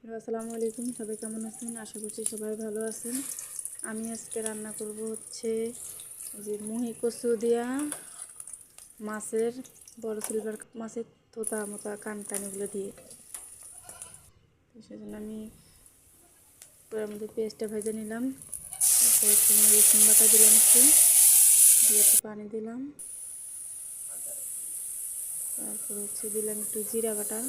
আসসালামু আলাইকুম, সবাই কেমন আছেন? আশা করছি সবাই ভালো আছেন। আমি আজকে রান্না করব হচ্ছে যে মুহি কচু দিয়া মাছের বড় সিলভার মাছের তোতা মোতা কানটানিগুলো দিয়ে। তো সেজন্য আমি পুরোর মধ্যে পেঁয়াজটা ভেজে নিলাম, তারপর একটু রসুন বাটা দিলাম, একটু পানি দিলাম, তারপর হচ্ছে দিলাম একটু জিরা বাটা,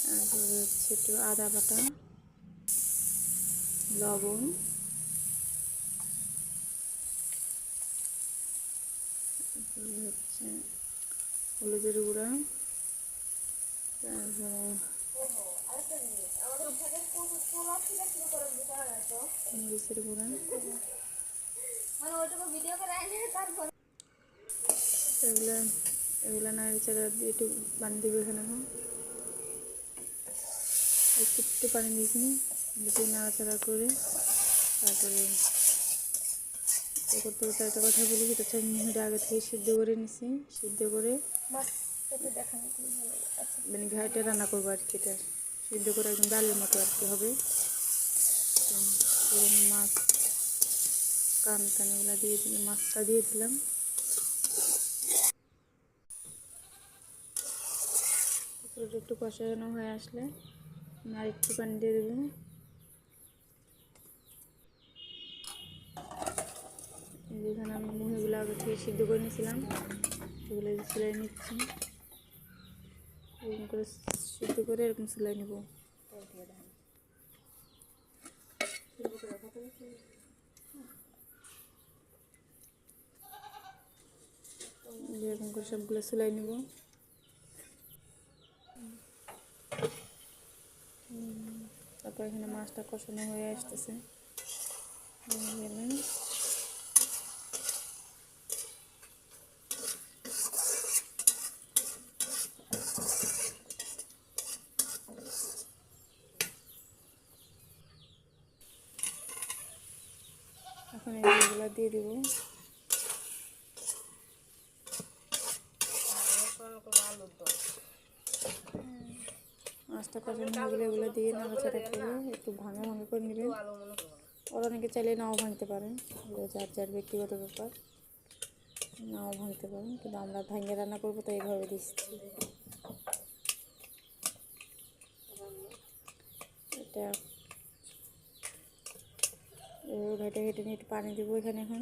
তারপরে হচ্ছে একটু আদা বাটা, লবণ, তারপরে হচ্ছে হলুদের গুঁড়া, তারপরে মরিচের গুঁড়া, এগুলো এগুলো নাড়াচাড়া দিয়ে একটু পানি দেবো। এখানে একটু পানি দিয়েছি, দিয়ে নাড়াচাড়া করে তারপরে করতে করতে একটা কথা বলি, সেটা হচ্ছে আমি মুহিটা আগে থেকে সিদ্ধ করে নিছি। সিদ্ধ করে মানে ঘাইটা রান্না করবো আর কি। এটা সিদ্ধ করে একদম ডালের মতো আর কি হবে। মাছ কানগুলো দিয়ে দিলাম, মাছটা দিয়ে দিলাম। একটু কষানো হয়ে আসলে আর একটু পানি দিয়ে দেবো। যেখানে আমি মুহিগুলো আগে থেকে সিদ্ধ করে নিয়েছিলাম, সেগুলো সেলাই নিচ্ছি। এরকম করে সিদ্ধ করে এরকম সেলাই নেব। এরকম করে সবগুলো সেলাই নেব। তারপর এখানে মাছটা কষানো হয়ে আসতেছে। এখন এইগুলো দিয়ে দেবো। মাছটা কষানো হয়ে গেলে এগুলো দিয়ে নাড়াচাড়া করে একটু ভাঙা করে নেবেন। ওরা অনেকে চাইলে নাও ভাঙতে পারেন, যার যার ব্যক্তিগত ব্যাপার, নাও ভাঙতে পারেন, কিন্তু আমরা ভাঙে রান্না করবো তো এইভাবে দিচ্ছি। এটা ঘেটে ঘেটে নিয়ে একটু পানি দেবো এখানে। এখন